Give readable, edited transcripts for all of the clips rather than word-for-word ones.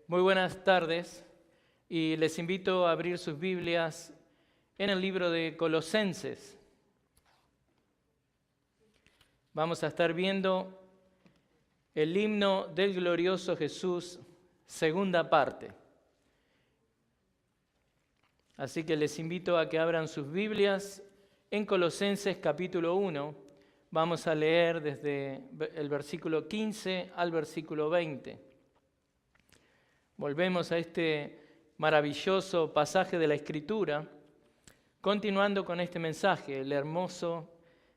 Muy buenas tardes y les invito a abrir sus Biblias en el libro de Colosenses. Vamos a estar viendo el himno del glorioso Jesús, segunda parte. Así que les invito a que abran sus Biblias en Colosenses capítulo 1. Vamos a leer desde el versículo 15 al versículo 20. Volvemos a este maravilloso pasaje de la Escritura, continuando con este mensaje, el hermoso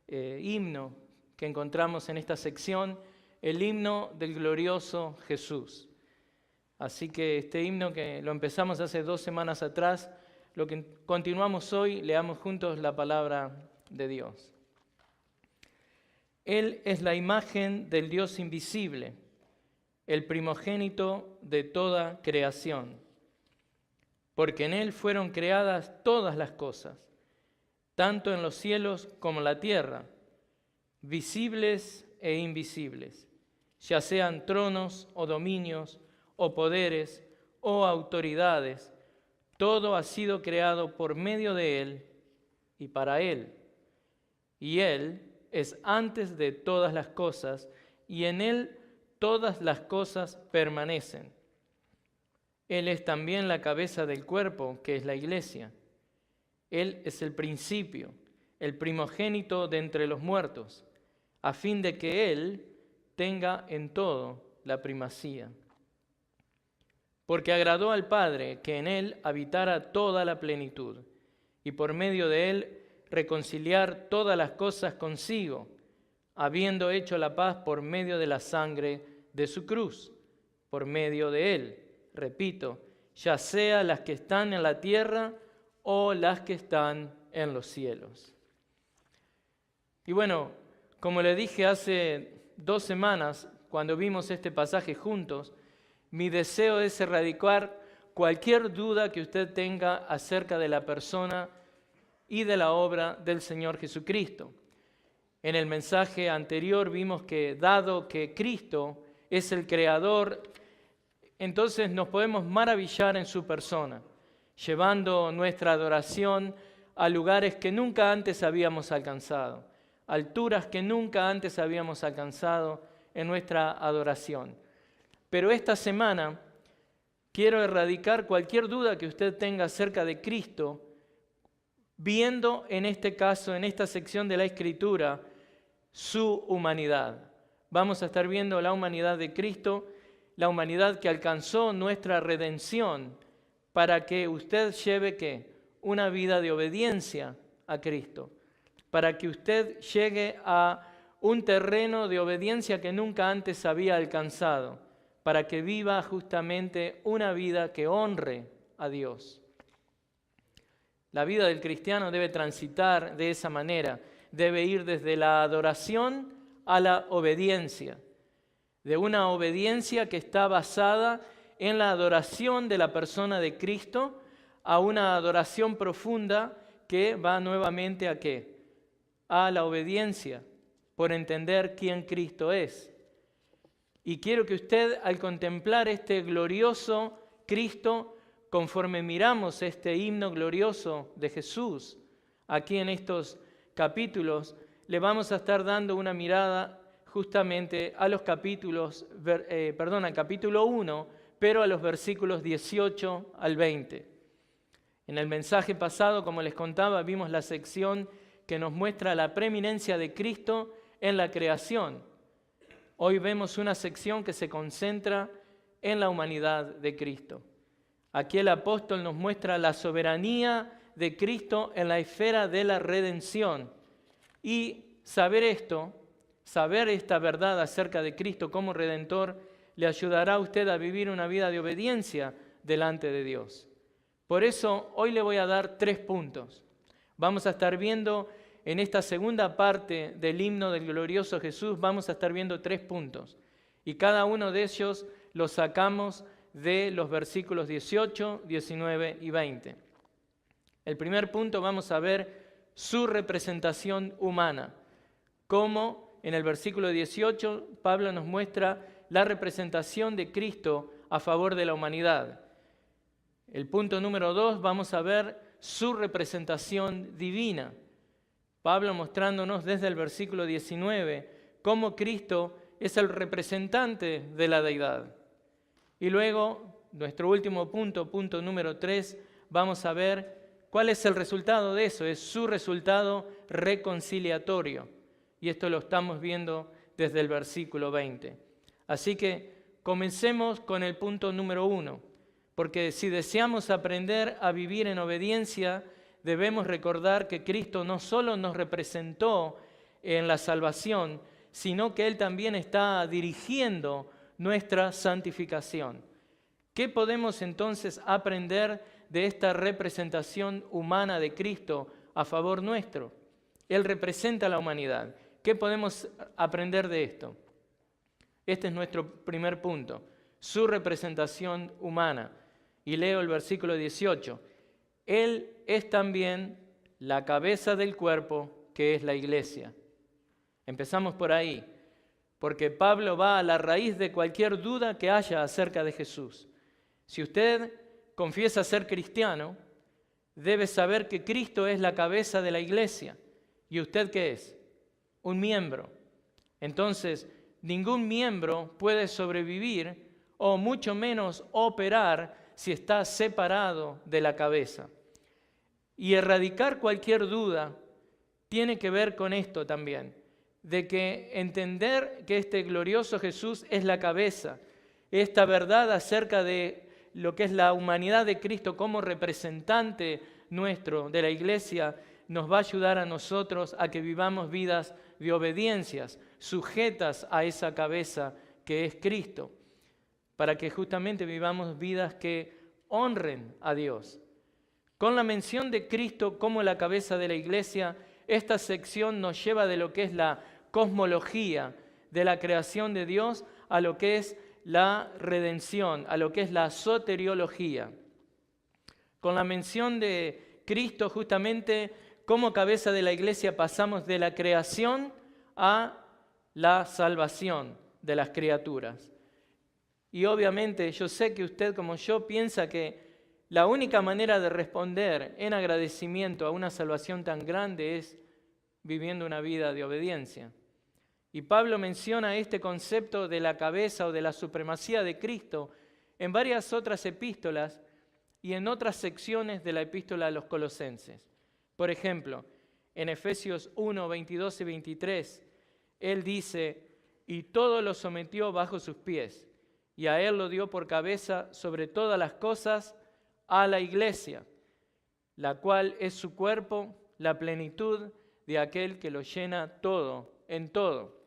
himno que encontramos en esta sección, el himno del glorioso Jesús. Así que este himno que lo empezamos hace 2 semanas atrás, lo que continuamos hoy, leamos juntos la palabra de Dios. Él es la imagen del Dios invisible, el primogénito de toda creación, porque en Él fueron creadas todas las cosas, tanto en los cielos como en la tierra, visibles e invisibles, ya sean tronos o dominios o poderes o autoridades, todo ha sido creado por medio de Él y para Él. Y Él es antes de todas las cosas, y en Él todas las cosas permanecen. Él es también la cabeza del cuerpo, que es la iglesia. Él es el principio, el primogénito de entre los muertos, a fin de que Él tenga en todo la primacía. Porque agradó al Padre que en Él habitara toda la plenitud, y por medio de Él reconciliar todas las cosas consigo, habiendo hecho la paz por medio de la sangre de su cruz, por medio de Él, repito, ya sea las que están en la tierra o las que están en los cielos. Y bueno, como le dije hace 2 semanas, cuando vimos este pasaje juntos, mi deseo es erradicar cualquier duda que usted tenga acerca de la persona y de la obra del Señor Jesucristo. En el mensaje anterior vimos que dado que Cristo es el Creador, entonces nos podemos maravillar en su persona, llevando nuestra adoración a lugares que nunca antes habíamos alcanzado, alturas que nunca antes habíamos alcanzado en nuestra adoración. Pero esta semana quiero erradicar cualquier duda que usted tenga acerca de Cristo, viendo en este caso, en esta sección de la Escritura, su humanidad. Vamos a estar viendo la humanidad de Cristo, la humanidad que alcanzó nuestra redención, para que usted lleve ¿qué? Una vida de obediencia a Cristo, para que usted llegue a un terreno de obediencia que nunca antes había alcanzado, para que viva justamente una vida que honre a Dios. La vida del cristiano debe transitar de esa manera, debe ir desde la adoración a la obediencia, de una obediencia que está basada en la adoración de la persona de Cristo, a una adoración profunda que va nuevamente ¿a qué? A la obediencia, por entender quién Cristo es. Y quiero que usted, al contemplar este glorioso Cristo, conforme miramos este himno glorioso de Jesús, aquí en estos capítulos, le vamos a estar dando una mirada justamente a los al capítulo 1, pero a los versículos 18 al 20. En el mensaje pasado, como les contaba, vimos la sección que nos muestra la preeminencia de Cristo en la creación. Hoy vemos una sección que se concentra en la humanidad de Cristo. Aquí el apóstol nos muestra la soberanía de Cristo en la esfera de la redención. Y saber esta verdad acerca de Cristo como Redentor, le ayudará a usted a vivir una vida de obediencia delante de Dios. Por eso hoy le voy a dar 3 puntos. Vamos a estar viendo en esta segunda parte del himno del glorioso Jesús, vamos a estar viendo 3 puntos. Y cada uno de ellos los sacamos de los versículos 18, 19 y 20. El primer punto vamos a ver su representación humana. Cómo en el versículo 18 Pablo nos muestra la representación de Cristo a favor de la humanidad. El punto número 2, vamos a ver su representación divina. Pablo mostrándonos desde el versículo 19 cómo Cristo es el representante de la deidad. Y luego, nuestro último punto, punto número 3, vamos a ver cuál es el resultado de eso. Es su resultado reconciliatorio. Y esto lo estamos viendo desde el versículo 20. Así que comencemos con el punto número 1, porque si deseamos aprender a vivir en obediencia, debemos recordar que Cristo no solo nos representó en la salvación, sino que Él también está dirigiendo nuestra santificación. ¿Qué podemos entonces aprender de esta representación humana de Cristo a favor nuestro? Él representa a la humanidad. ¿Qué podemos aprender de esto? Este es nuestro primer punto, su representación humana. Y leo el versículo 18. Él es también la cabeza del cuerpo, que es la iglesia. Empezamos por ahí, porque Pablo va a la raíz de cualquier duda que haya acerca de Jesús. Si usted confiesa ser cristiano, debe saber que Cristo es la cabeza de la iglesia. ¿Y usted qué es? Un miembro. Entonces, ningún miembro puede sobrevivir o mucho menos operar si está separado de la cabeza. Y erradicar cualquier duda tiene que ver con esto también, de que entender que este glorioso Jesús es la cabeza, esta verdad acerca de lo que es la humanidad de Cristo como representante nuestro de la iglesia, nos va a ayudar a nosotros a que vivamos vidas de obediencias, sujetas a esa cabeza que es Cristo, para que justamente vivamos vidas que honren a Dios. Con la mención de Cristo como la cabeza de la iglesia, esta sección nos lleva de lo que es la cosmología de la creación de Dios a lo que es la redención, a lo que es la soteriología. Con la mención de Cristo justamente como cabeza de la iglesia pasamos de la creación a la salvación de las criaturas. Y obviamente yo sé que usted como yo piensa que la única manera de responder en agradecimiento a una salvación tan grande es viviendo una vida de obediencia. Y Pablo menciona este concepto de la cabeza o de la supremacía de Cristo en varias otras epístolas y en otras secciones de la epístola a los Colosenses. Por ejemplo, en Efesios 1, 22 y 23, él dice, y todo lo sometió bajo sus pies, y a él lo dio por cabeza sobre todas las cosas a la iglesia, la cual es su cuerpo, la plenitud de aquel que lo llena todo, en todo.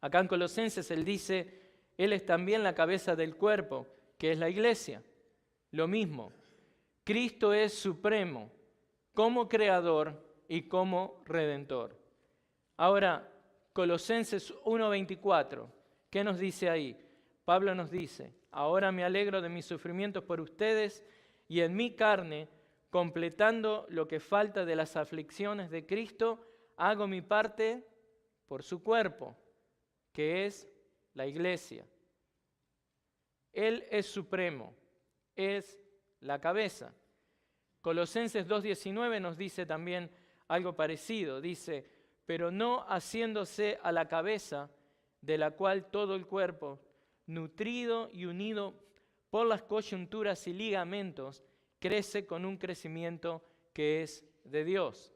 Acá en Colosenses él dice, él es también la cabeza del cuerpo, que es la iglesia. Lo mismo, Cristo es supremo como creador y como redentor. Ahora, Colosenses 1:24, ¿qué nos dice ahí? Pablo nos dice, ahora me alegro de mis sufrimientos por ustedes y en mi carne, completando lo que falta de las aflicciones de Cristo, hago mi parte por su cuerpo, que es la iglesia. Él es supremo, es la cabeza. Colosenses 2:19 nos dice también algo parecido. Dice, pero no haciéndose a la cabeza, de la cual todo el cuerpo, nutrido y unido por las coyunturas y ligamentos, crece con un crecimiento que es de Dios.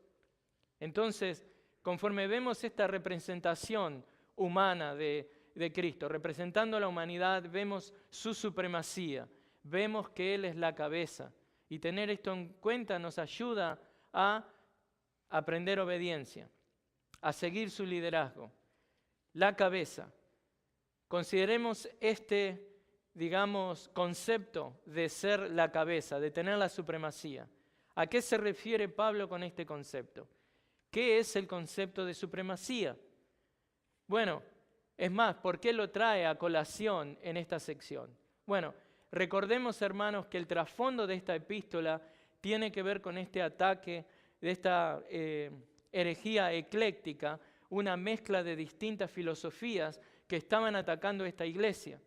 Entonces, conforme vemos esta representación humana de Cristo, representando a la humanidad, vemos su supremacía, vemos que Él es la cabeza. Y tener esto en cuenta nos ayuda a aprender obediencia, a seguir su liderazgo. La cabeza. Consideremos este, concepto de ser la cabeza, de tener la supremacía. ¿A qué se refiere Pablo con este concepto? ¿Qué es el concepto de supremacía? Bueno, es más, ¿por qué lo trae a colación en esta sección? Bueno, recordemos, hermanos, que el trasfondo de esta epístola tiene que ver con este ataque, de esta herejía ecléctica, una mezcla de distintas filosofías que estaban atacando esta iglesia.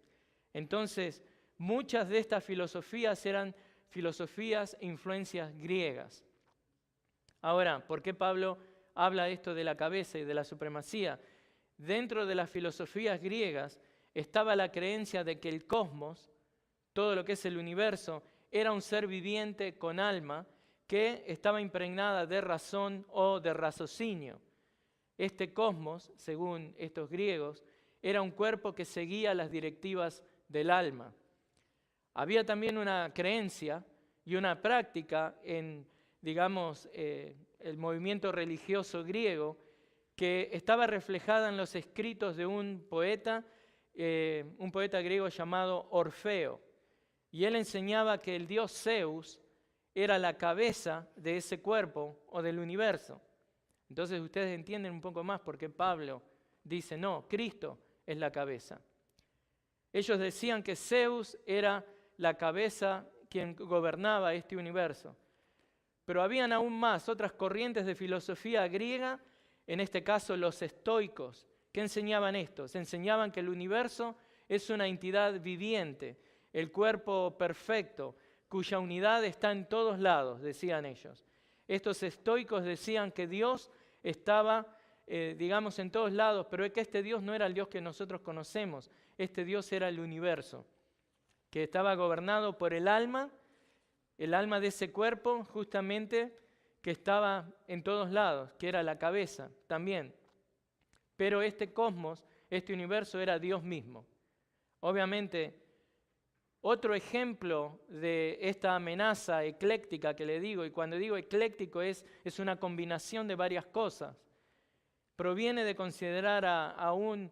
Entonces, Muchas de estas filosofías eran filosofías e influencias griegas. Ahora, ¿por qué Pablo habla esto de la cabeza y de la supremacía? Dentro de las filosofías griegas estaba la creencia de que el cosmos, todo lo que es el universo, era un ser viviente con alma que estaba impregnada de razón o de raciocinio. Este cosmos, según estos griegos, era un cuerpo que seguía las directivas del alma. Había también una creencia y una práctica en, digamos, el movimiento religioso griego que estaba reflejada en los escritos de un poeta griego llamado Orfeo. Y él enseñaba que el dios Zeus era la cabeza de ese cuerpo o del universo. Entonces ustedes entienden un poco más por qué Pablo dice, no, Cristo es la cabeza. Ellos decían que Zeus era la cabeza quien gobernaba este universo. Pero habían aún más otras corrientes de filosofía griega, en este caso los estoicos. ¿Qué enseñaban estos? Enseñaban que el universo es una entidad viviente, el cuerpo perfecto, cuya unidad está en todos lados, decían ellos. Estos estoicos decían que Dios estaba, en todos lados, pero es que este Dios no era el Dios que nosotros conocemos. Este Dios era el universo, que estaba gobernado por el alma de ese cuerpo, justamente, que estaba en todos lados, que era la cabeza también. Pero este cosmos, este universo, era Dios mismo. Obviamente, otro ejemplo de esta amenaza ecléctica que le digo, y cuando digo ecléctico es una combinación de varias cosas, proviene de considerar a un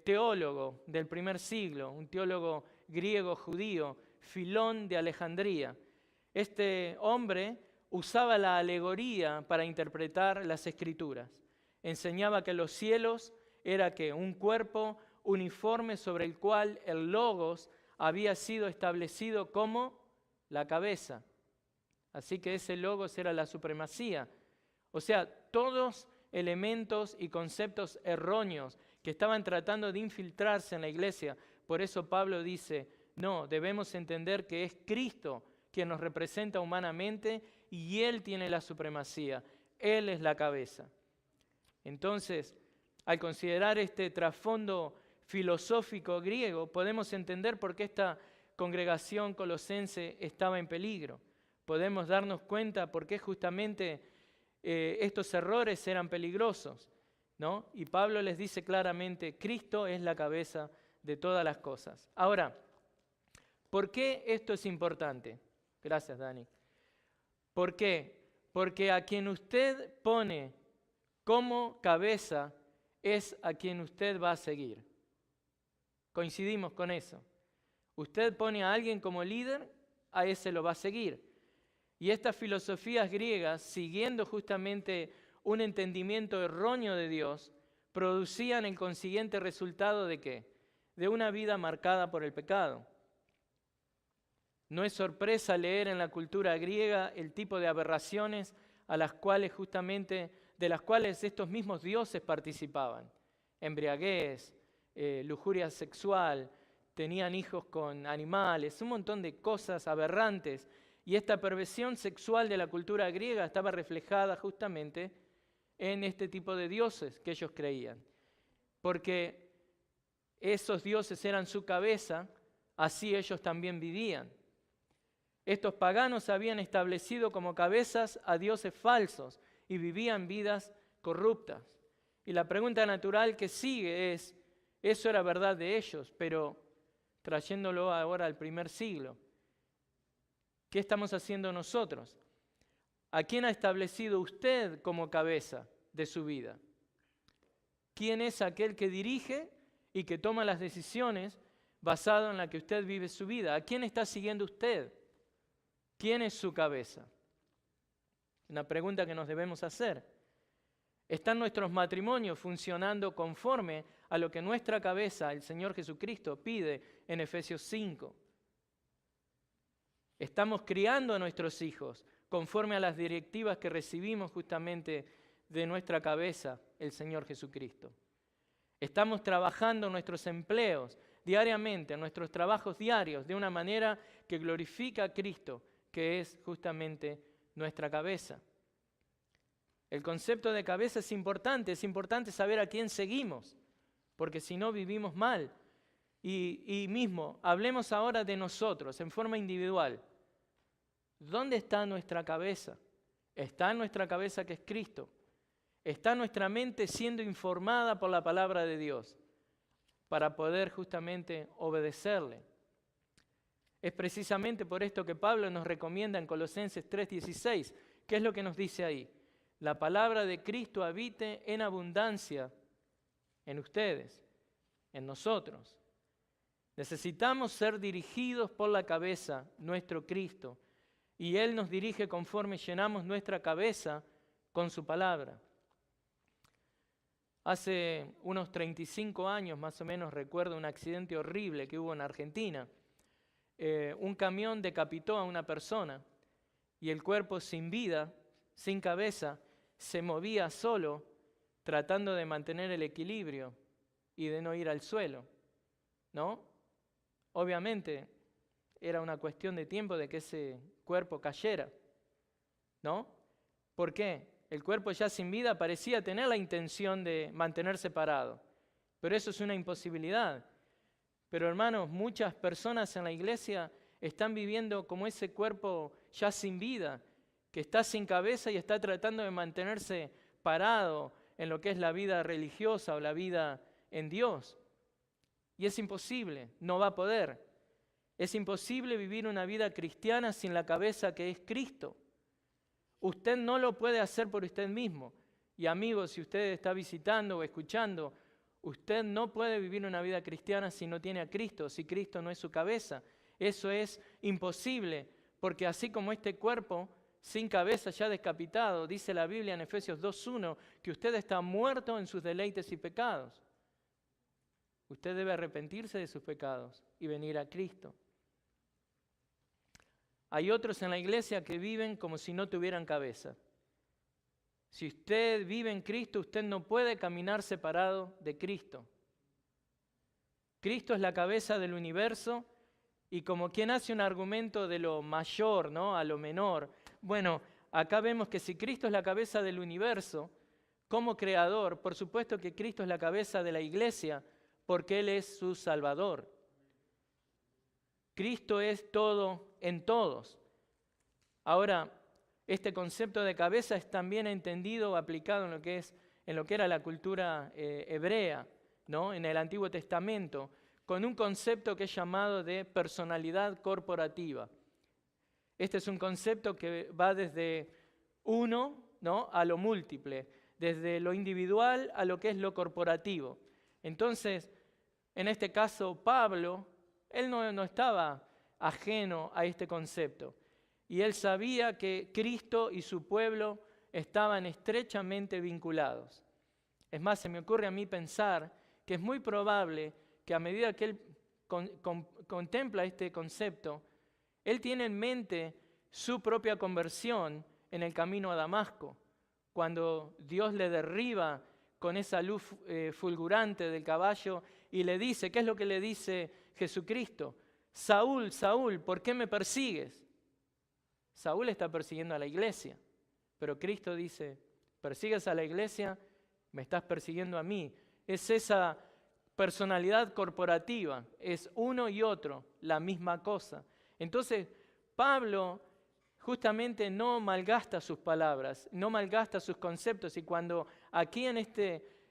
teólogo del primer siglo, un teólogo griego judío, Filón de Alejandría. Este hombre usaba la alegoría para interpretar las Escrituras. Enseñaba que los cielos era que un cuerpo uniforme sobre el cual el logos había sido establecido como la cabeza. Así que ese logos era la supremacía. O sea, todos elementos y conceptos erróneos que estaban tratando de infiltrarse en la iglesia. Por eso Pablo dice, no, debemos entender que es Cristo quien nos representa humanamente y Él tiene la supremacía. Él es la cabeza. Entonces, al considerar este trasfondo filosófico griego, podemos entender por qué esta congregación colosense estaba en peligro. Podemos darnos cuenta por qué justamente estos errores eran peligrosos, ¿no? Y Pablo les dice claramente, Cristo es la cabeza de todas las cosas. Ahora, ¿por qué esto es importante? Gracias, Dani. ¿Por qué? Porque a quien usted pone como cabeza es a quien usted va a seguir. Coincidimos con eso. Usted pone a alguien como líder, a ese lo va a seguir. Y estas filosofías griegas, siguiendo justamente un entendimiento erróneo de Dios, producían el consiguiente resultado ¿de qué? De una vida marcada por el pecado. No es sorpresa leer en la cultura griega el tipo de aberraciones de las cuales estos mismos dioses participaban. Embriaguez, lujuria sexual, tenían hijos con animales, un montón de cosas aberrantes. Y esta perversión sexual de la cultura griega estaba reflejada justamente en este tipo de dioses que ellos creían. Porque esos dioses eran su cabeza, así ellos también vivían. Estos paganos habían establecido como cabezas a dioses falsos y vivían vidas corruptas. Y la pregunta natural que sigue es, eso era verdad de ellos, pero trayéndolo ahora al primer siglo, ¿qué estamos haciendo nosotros? ¿A quién ha establecido usted como cabeza de su vida? ¿Quién es aquel que dirige y que toma las decisiones basado en la que usted vive su vida? ¿A quién está siguiendo usted? ¿Quién es su cabeza? Una pregunta que nos debemos hacer. ¿Están nuestros matrimonios funcionando conforme a lo que nuestra cabeza, el Señor Jesucristo, pide en Efesios 5? ¿Estamos criando a nuestros hijos conforme a las directivas que recibimos justamente de nuestra cabeza, el Señor Jesucristo? ¿Estamos trabajando nuestros empleos diariamente, en nuestros trabajos diarios, de una manera que glorifica a Cristo, que es justamente nuestra cabeza. El concepto de cabeza es importante saber a quién seguimos, porque si no vivimos mal. Y mismo, hablemos ahora de nosotros, en forma individual. ¿Dónde está nuestra cabeza? ¿Está en nuestra cabeza que es Cristo? ¿Está nuestra mente siendo informada por la palabra de Dios para poder justamente obedecerle? Es precisamente por esto que Pablo nos recomienda en Colosenses 3:16. ¿Qué es lo que nos dice ahí? La palabra de Cristo habite en abundancia en ustedes, en nosotros. Necesitamos ser dirigidos por la cabeza, nuestro Cristo, y Él nos dirige conforme llenamos nuestra cabeza con su palabra. Hace unos 35 años más o menos recuerdo un accidente horrible que hubo en Argentina. Un camión decapitó a una persona y el cuerpo sin vida, sin cabeza, se movía solo tratando de mantener el equilibrio y de no ir al suelo, ¿no? Obviamente era una cuestión de tiempo de que ese cuerpo cayera, ¿no? ¿Por qué? El cuerpo ya sin vida parecía tener la intención de mantenerse parado, pero eso es una imposibilidad. Pero hermanos, muchas personas en la iglesia están viviendo como ese cuerpo ya sin vida, que está sin cabeza y está tratando de mantenerse parado en lo que es la vida religiosa o la vida en Dios. Y es imposible, no va a poder. Es imposible vivir una vida cristiana sin la cabeza que es Cristo. Usted no lo puede hacer por usted mismo. Y amigos, si usted está visitando o escuchando, usted no puede vivir una vida cristiana si no tiene a Cristo, si Cristo no es su cabeza. Eso es imposible, porque así como este cuerpo sin cabeza ya decapitado, dice la Biblia en Efesios 2:1, que usted está muerto en sus deleites y pecados. Usted debe arrepentirse de sus pecados y venir a Cristo. Hay otros en la iglesia que viven como si no tuvieran cabeza. Si usted vive en Cristo, usted no puede caminar separado de Cristo. Cristo es la cabeza del universo y como quien hace un argumento de lo mayor, ¿no?, a lo menor. Bueno, acá vemos que si Cristo es la cabeza del universo, como creador, por supuesto que Cristo es la cabeza de la iglesia, porque Él es su Salvador. Cristo es todo en todos. Ahora, este concepto de cabeza es también entendido o aplicado en lo que era la cultura hebrea, ¿no?, en el Antiguo Testamento, con un concepto que es llamado de personalidad corporativa. Este es un concepto que va desde uno, ¿no?, a lo múltiple, desde lo individual a lo que es lo corporativo. Entonces, en este caso, Pablo, él no estaba ajeno a este concepto. Y él sabía que Cristo y su pueblo estaban estrechamente vinculados. Es más, se me ocurre a mí pensar que es muy probable que a medida que él contempla este concepto, él tiene en mente su propia conversión en el camino a Damasco, cuando Dios le derriba con esa luz fulgurante del caballo y le dice, ¿qué es lo que le dice Jesucristo? Saúl, Saúl, ¿por qué me persigues? Saúl está persiguiendo a la iglesia, pero Cristo dice, persigues a la iglesia, me estás persiguiendo a mí. Es esa personalidad corporativa, es uno y otro, la misma cosa. Entonces, Pablo justamente no malgasta sus palabras, no malgasta sus conceptos, y cuando aquí en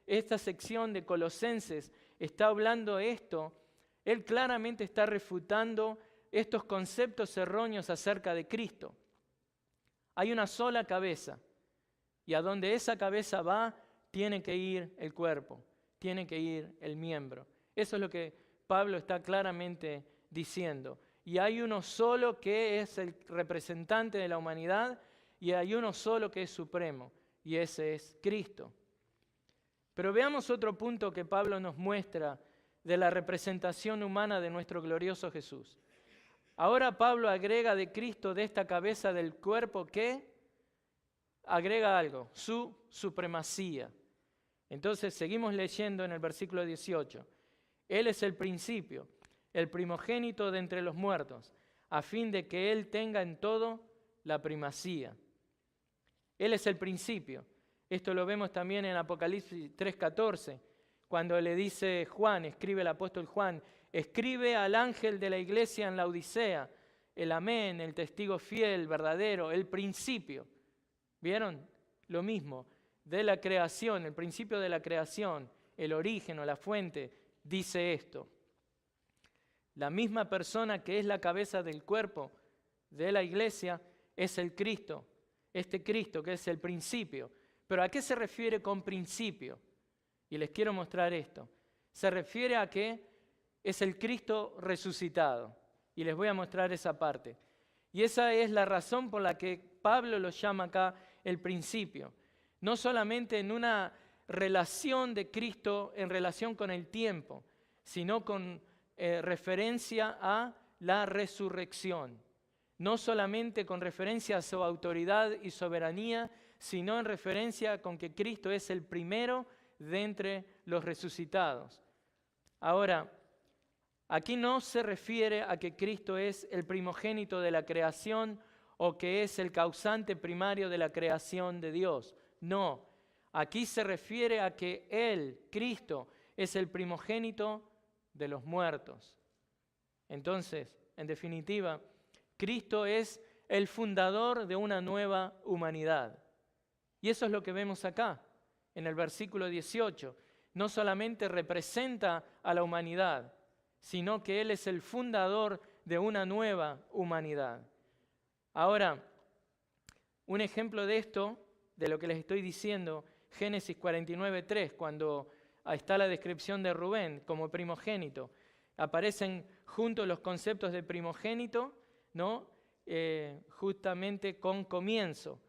esta sección de Colosenses está hablando esto, él claramente está refutando estos conceptos erróneos acerca de Cristo. Hay una sola cabeza, y a donde esa cabeza va, tiene que ir el cuerpo, tiene que ir el miembro. Eso es lo que Pablo está claramente diciendo. Y hay uno solo que es el representante de la humanidad, y hay uno solo que es supremo, y ese es Cristo. Pero veamos otro punto que Pablo nos muestra de la representación humana de nuestro glorioso Jesús. Ahora Pablo agrega de Cristo, de esta cabeza del cuerpo, que agrega algo, su supremacía. Entonces seguimos leyendo en el versículo 18. Él es el principio, el primogénito de entre los muertos, a fin de que Él tenga en todo la primacía. Él es el principio. Esto lo vemos también en Apocalipsis 3:14, cuando le dice Juan, escribe el apóstol Juan, escribe al ángel de la iglesia en la Odisea, el amén, el testigo fiel, verdadero, el principio. ¿Vieron? Lo mismo, de la creación, el principio de la creación, el origen o la fuente, dice esto. La misma persona que es la cabeza del cuerpo de la iglesia es el Cristo, este Cristo que es el principio. ¿Pero a qué se refiere con principio? Y les quiero mostrar esto. Se refiere a que es el Cristo resucitado. Y les voy a mostrar esa parte. Y esa es la razón por la que Pablo lo llama acá el principio. No solamente en una relación de Cristo en relación con el tiempo, sino con referencia a la resurrección. No solamente con referencia a su autoridad y soberanía, sino en referencia con que Cristo es el primero de entre los resucitados. Ahora, aquí no se refiere a que Cristo es el primogénito de la creación o que es el causante primario de la creación de Dios. No, aquí se refiere a que Él, Cristo, es el primogénito de los muertos. Entonces, en definitiva, Cristo es el fundador de una nueva humanidad. Y eso es lo que vemos acá, en el versículo 18. No solamente representa a la humanidad, sino que Él es el fundador de una nueva humanidad. Ahora, un ejemplo de esto, de lo que les estoy diciendo, Génesis 49:3, cuando está la descripción de Rubén como primogénito. Aparecen juntos los conceptos de primogénito, ¿no? Justamente con comienzo.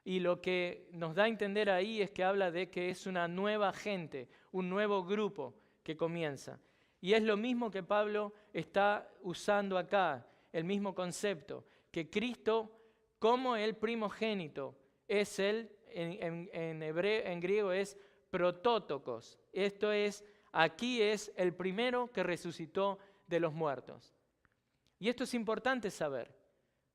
Y lo que nos da a entender ahí es que habla de que es una nueva gente, un nuevo grupo que comienza. Y es lo mismo que Pablo está usando acá, el mismo concepto, que Cristo como el primogénito es él, en griego es protótokos. Esto es, aquí es el primero que resucitó de los muertos. Y esto es importante saber,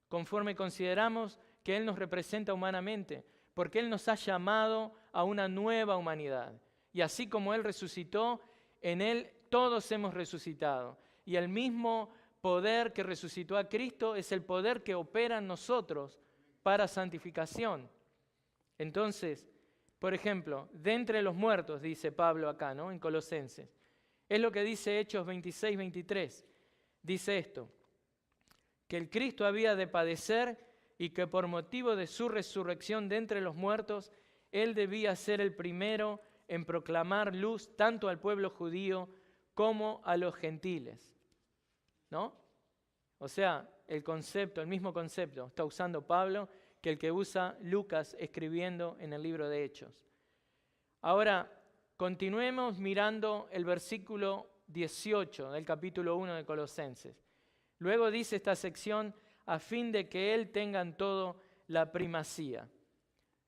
conforme consideramos que Él nos representa humanamente, porque Él nos ha llamado a una nueva humanidad. Y así como Él resucitó, en Él todos hemos resucitado. Y el mismo poder que resucitó a Cristo es el poder que opera en nosotros para santificación. Entonces, por ejemplo, de entre los muertos, dice Pablo acá, ¿no? En Colosenses. Es lo que dice Hechos 26:23. Dice esto, que el Cristo había de padecer y que por motivo de su resurrección de entre los muertos, Él debía ser el primero en proclamar luz tanto al pueblo judío como a los gentiles. ¿No? O sea, el mismo concepto está usando Pablo que el que usa Lucas escribiendo en el libro de Hechos. Ahora, continuemos mirando el versículo 18 del capítulo 1 de Colosenses. Luego dice esta sección, a fin de que Él tenga en todo la primacía.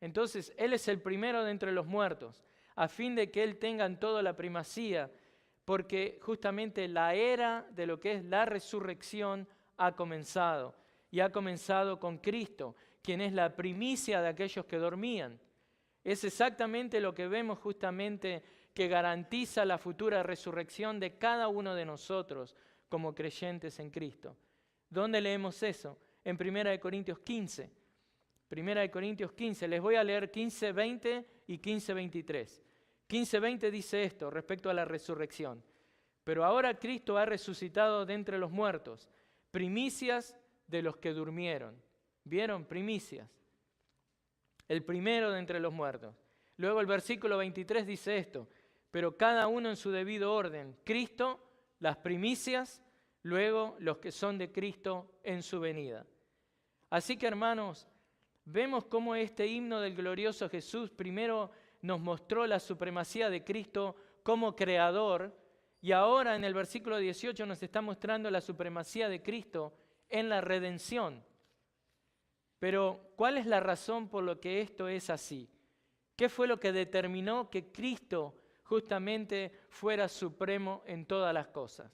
Entonces, Él es el primero de entre los muertos, a fin de que Él tenga en todo la primacía, porque justamente la era de lo que es la resurrección ha comenzado, y ha comenzado con Cristo, quien es la primicia de aquellos que dormían. Es exactamente lo que vemos justamente que garantiza la futura resurrección de cada uno de nosotros como creyentes en Cristo. ¿Dónde leemos eso? En 1 Corintios 15. 1 Corintios 15, les voy a leer 15:20 y 15:23. 15:20 dice esto respecto a la resurrección. Pero ahora Cristo ha resucitado de entre los muertos, primicias de los que durmieron. ¿Vieron? Primicias. El primero de entre los muertos. Luego el versículo 23 dice esto, pero cada uno en su debido orden. Cristo, las primicias, luego los que son de Cristo en su venida. Así que, hermanos, vemos cómo este himno del glorioso Jesús primero nos mostró la supremacía de Cristo como creador y ahora en el versículo 18 nos está mostrando la supremacía de Cristo en la redención. Pero, ¿cuál es la razón por lo que esto es así? ¿Qué fue lo que determinó que Cristo justamente fuera supremo en todas las cosas?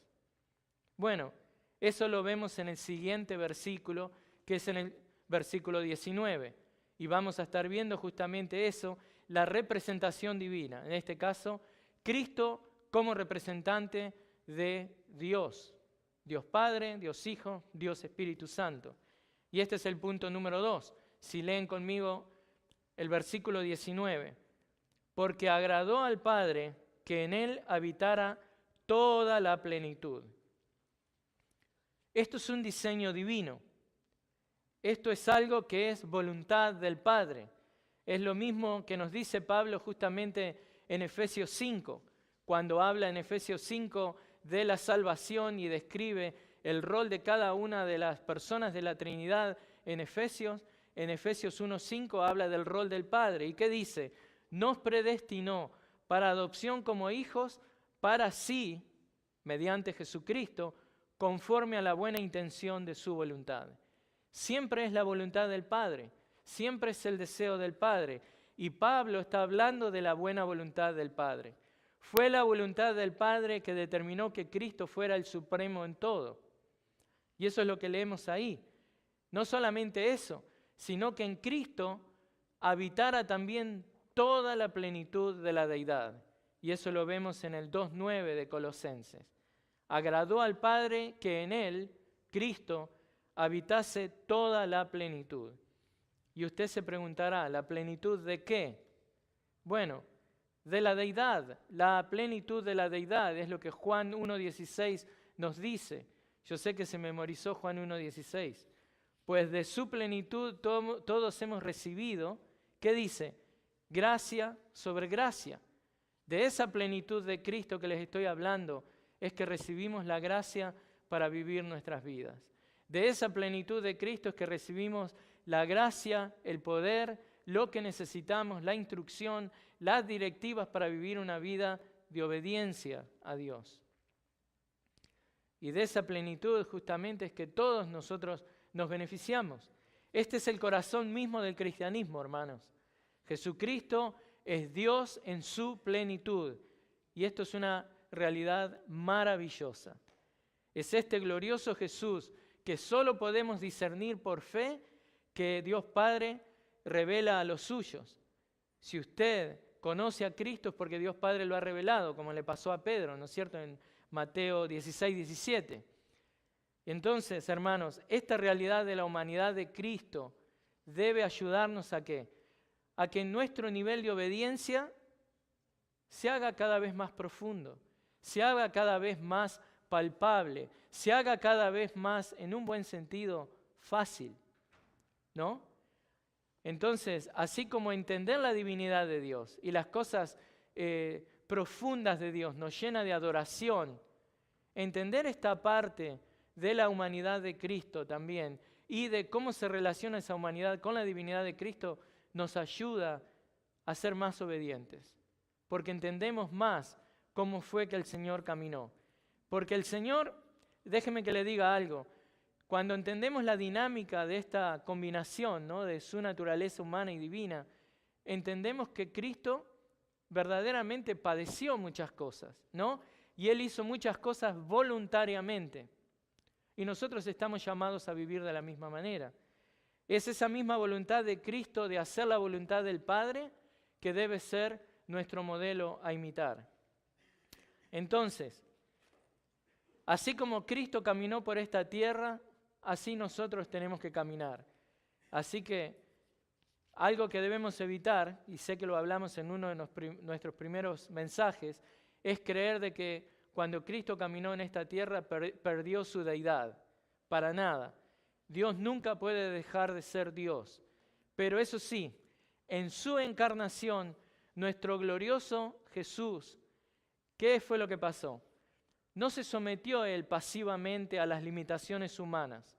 Bueno, eso lo vemos en el siguiente versículo, que es en el versículo 19. Y vamos a estar viendo justamente eso, la representación divina. En este caso, Cristo como representante de Dios. Dios Padre, Dios Hijo, Dios Espíritu Santo. Y este es el punto número 2. Si leen conmigo el versículo 19. Porque agradó al Padre que en Él habitara toda la plenitud. Esto es un diseño divino. Esto es algo que es voluntad del Padre. Es lo mismo que nos dice Pablo justamente en Efesios 5, cuando habla en Efesios 5 de la salvación y describe el rol de cada una de las personas de la Trinidad en Efesios 1:5 habla del rol del Padre. ¿Y qué dice? Nos predestinó para adopción como hijos, para sí, mediante Jesucristo, conforme a la buena intención de su voluntad. Siempre es la voluntad del Padre, siempre es el deseo del Padre. Y Pablo está hablando de la buena voluntad del Padre. Fue la voluntad del Padre que determinó que Cristo fuera el supremo en todo. Y eso es lo que leemos ahí. No solamente eso, sino que en Cristo habitara también toda la plenitud de la deidad. Y eso lo vemos en el 2:9 de Colosenses. Agradó al Padre que en Él, Cristo, habitase toda la plenitud. Y usted se preguntará, ¿la plenitud de qué? Bueno, de la deidad. La plenitud de la deidad es lo que Juan 1:16 nos dice. Yo sé que se memorizó Juan 1:16. Pues de su plenitud todos hemos recibido, ¿qué dice? Gracia sobre gracia. De esa plenitud de Cristo que les estoy hablando es que recibimos la gracia para vivir nuestras vidas. De esa plenitud de Cristo es que recibimos la gracia, el poder, lo que necesitamos, la instrucción, las directivas para vivir una vida de obediencia a Dios. Y de esa plenitud justamente es que todos nosotros nos beneficiamos. Este es el corazón mismo del cristianismo, hermanos. Jesucristo es Dios en su plenitud. Y esto es una realidad maravillosa. Es este glorioso Jesús que solo podemos discernir por fe que Dios Padre revela a los suyos. Si usted conoce a Cristo es porque Dios Padre lo ha revelado, como le pasó a Pedro, ¿no es cierto?, en Mateo 16:17. Entonces, hermanos, esta realidad de la humanidad de Cristo debe ayudarnos ¿a qué? A que nuestro nivel de obediencia se haga cada vez más profundo, se haga cada vez más palpable, se haga cada vez más, en un buen sentido, fácil, ¿no? Entonces, así como entender la divinidad de Dios y las cosas profundas de Dios nos llena de adoración, entender esta parte de la humanidad de Cristo también y de cómo se relaciona esa humanidad con la divinidad de Cristo nos ayuda a ser más obedientes, porque entendemos más cómo fue que el Señor caminó. Porque el Señor, déjeme que le diga algo, cuando entendemos la dinámica de esta combinación, ¿no?, de su naturaleza humana y divina, entendemos que Cristo verdaderamente padeció muchas cosas, ¿no? Y Él hizo muchas cosas voluntariamente. Y nosotros estamos llamados a vivir de la misma manera. Es esa misma voluntad de Cristo de hacer la voluntad del Padre que debe ser nuestro modelo a imitar. Entonces, así como Cristo caminó por esta tierra, así nosotros tenemos que caminar. Así que algo que debemos evitar, y sé que lo hablamos en uno de nuestros primeros mensajes, es creer de que cuando Cristo caminó en esta tierra perdió su deidad. Para nada. Dios nunca puede dejar de ser Dios. Pero eso sí, en su encarnación, nuestro glorioso Jesús, ¿qué fue lo que pasó? No se sometió Él pasivamente a las limitaciones humanas.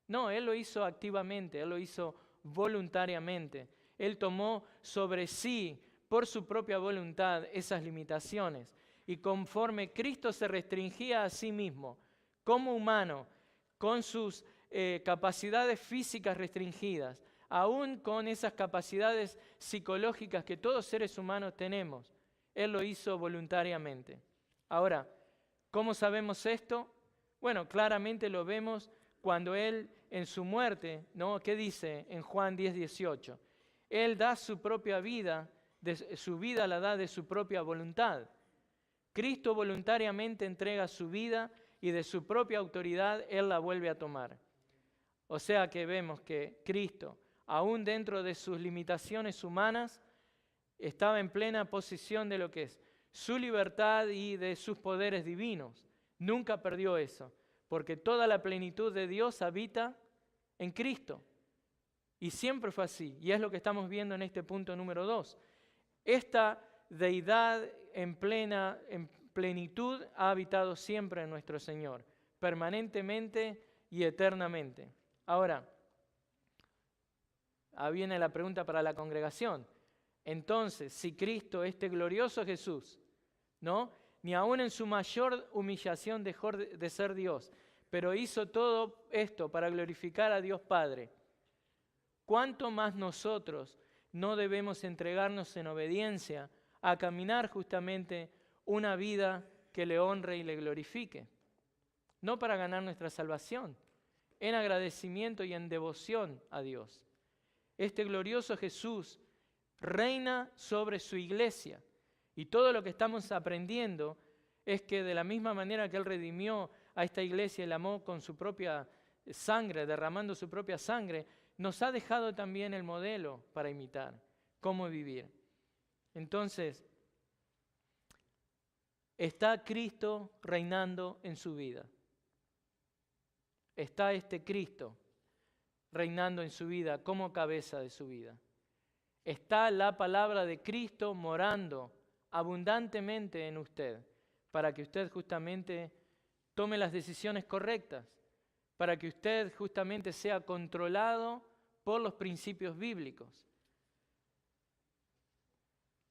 No, Él lo hizo activamente, Él lo hizo voluntariamente. Él tomó sobre sí, por su propia voluntad, esas limitaciones. Y conforme Cristo se restringía a sí mismo, como humano, con sus capacidades físicas restringidas, aún con esas capacidades psicológicas que todos seres humanos tenemos, Él lo hizo voluntariamente. Ahora, ¿cómo sabemos esto? Bueno, claramente lo vemos cuando Él en su muerte, ¿no? ¿Qué dice en Juan 10:18? Él da su propia vida, su vida la da de su propia voluntad. Cristo voluntariamente entrega su vida y de su propia autoridad Él la vuelve a tomar. O sea que vemos que Cristo, aún dentro de sus limitaciones humanas, estaba en plena posesión de lo que es su libertad y de sus poderes divinos. Nunca perdió eso, porque toda la plenitud de Dios habita en Cristo. Y siempre fue así, y es lo que estamos viendo en este punto número 2. Esta deidad en plenitud ha habitado siempre en nuestro Señor, permanentemente y eternamente. Ahora, viene la pregunta para la congregación. Entonces, si Cristo, este glorioso Jesús, ¿no?, ni aún en su mayor humillación dejó de ser Dios, pero hizo todo esto para glorificar a Dios Padre, ¿cuánto más nosotros no debemos entregarnos en obediencia a caminar justamente una vida que le honre y le glorifique? No para ganar nuestra salvación, en agradecimiento y en devoción a Dios. Este glorioso Jesús reina sobre su iglesia. Y todo lo que estamos aprendiendo es que de la misma manera que Él redimió a esta iglesia y la amó con su propia sangre, derramando su propia sangre, nos ha dejado también el modelo para imitar, cómo vivir. Entonces, está Cristo reinando en su vida. Está este Cristo reinando en su vida como cabeza de su vida. Está la palabra de Cristo morando abundantemente en usted, para que usted justamente tome las decisiones correctas, para que usted justamente sea controlado por los principios bíblicos.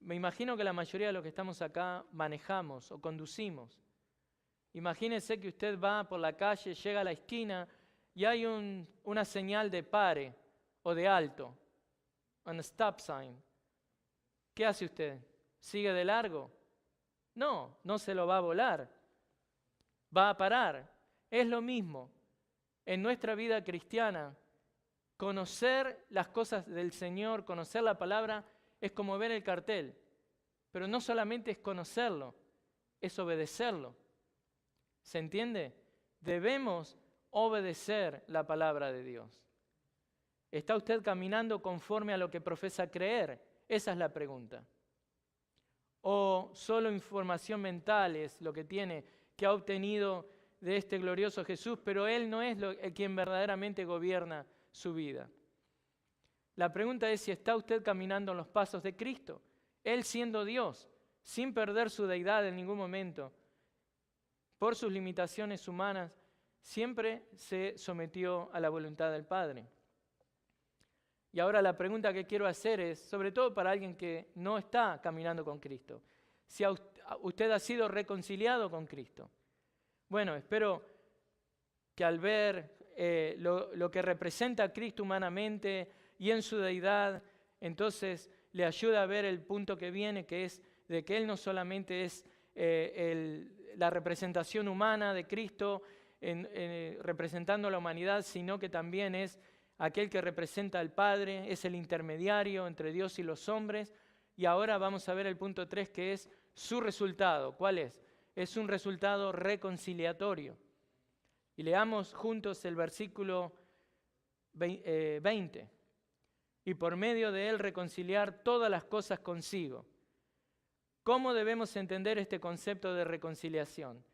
Me imagino que la mayoría de los que estamos acá manejamos o conducimos. Imagínese que usted va por la calle, llega a la esquina y hay una señal de pare o de alto, un stop sign. ¿Qué hace usted? ¿Sigue de largo? No, no se lo va a volar. Va a parar. Es lo mismo. En nuestra vida cristiana, conocer las cosas del Señor, conocer la palabra, es como ver el cartel. Pero no solamente es conocerlo, es obedecerlo. ¿Se entiende? Debemos obedecer la palabra de Dios. ¿Está usted caminando conforme a lo que profesa creer? Esa es la pregunta. ¿O solo información mental es lo que tiene, que ha obtenido de este glorioso Jesús, pero Él no es quien verdaderamente gobierna su vida? La pregunta es si está usted caminando en los pasos de Cristo, Él siendo Dios, sin perder su deidad en ningún momento. Por sus limitaciones humanas, siempre se sometió a la voluntad del Padre. Y ahora la pregunta que quiero hacer es, sobre todo para alguien que no está caminando con Cristo, si usted ha sido reconciliado con Cristo. Bueno, espero que al ver lo que representa a Cristo humanamente y en su deidad, entonces le ayude a ver el punto que viene, que es de que Él no solamente es la representación humana de Cristo representando a la humanidad, sino que también es aquel que representa al Padre, es el intermediario entre Dios y los hombres. Y ahora vamos a ver el punto 3, que es su resultado. ¿Cuál es? Es un resultado reconciliatorio. Y leamos juntos el versículo 20. Y por medio de él reconciliar todas las cosas consigo. ¿Cómo debemos entender este concepto de reconciliación?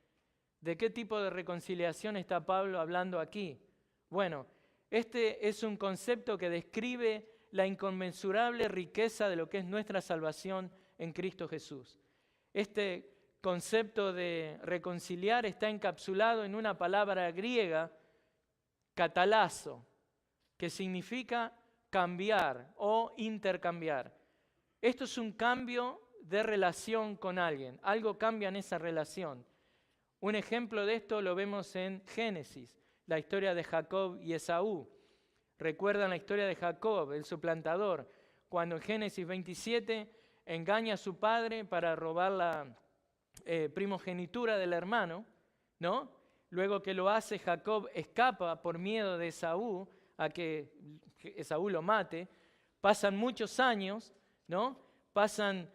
¿De qué tipo de reconciliación está Pablo hablando aquí? Bueno, este es un concepto que describe la inconmensurable riqueza de lo que es nuestra salvación en Cristo Jesús. Este concepto de reconciliar está encapsulado en una palabra griega, katalazo, que significa cambiar o intercambiar. Esto es un cambio de relación con alguien, algo cambia en esa relación. Un ejemplo de esto lo vemos en Génesis, la historia de Jacob y Esaú. ¿Recuerdan la historia de Jacob, el suplantador? Cuando en Génesis 27 engaña a su padre para robar la primogenitura del hermano, ¿no? Luego que lo hace, Jacob escapa por miedo de Esaú, a que Esaú lo mate. Pasan muchos años, ¿no? Pasan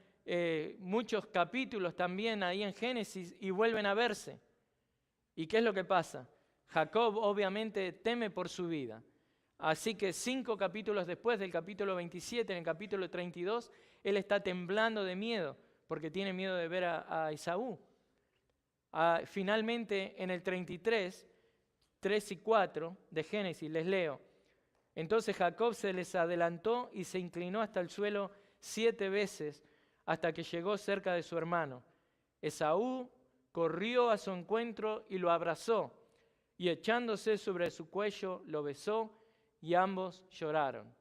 muchos capítulos también ahí en Génesis y vuelven a verse. ¿Y qué es lo que pasa? Jacob obviamente teme por su vida. Así que 5 capítulos después del capítulo 27, en el capítulo 32, él está temblando de miedo porque tiene miedo de ver a Esaú. Finalmente, en el 33, 3 y 4 de Génesis, les leo. Entonces Jacob se les adelantó y se inclinó hasta el suelo 7 veces hasta que llegó cerca de su hermano. Esaú corrió a su encuentro y lo abrazó, y echándose sobre su cuello lo besó, y ambos lloraron.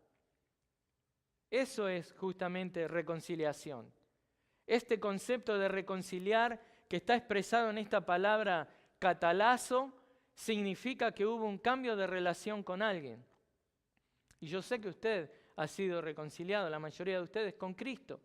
Eso es justamente reconciliación. Este concepto de reconciliar que está expresado en esta palabra catalazo significa que hubo un cambio de relación con alguien. Y yo sé que usted ha sido reconciliado, la mayoría de ustedes, con Cristo.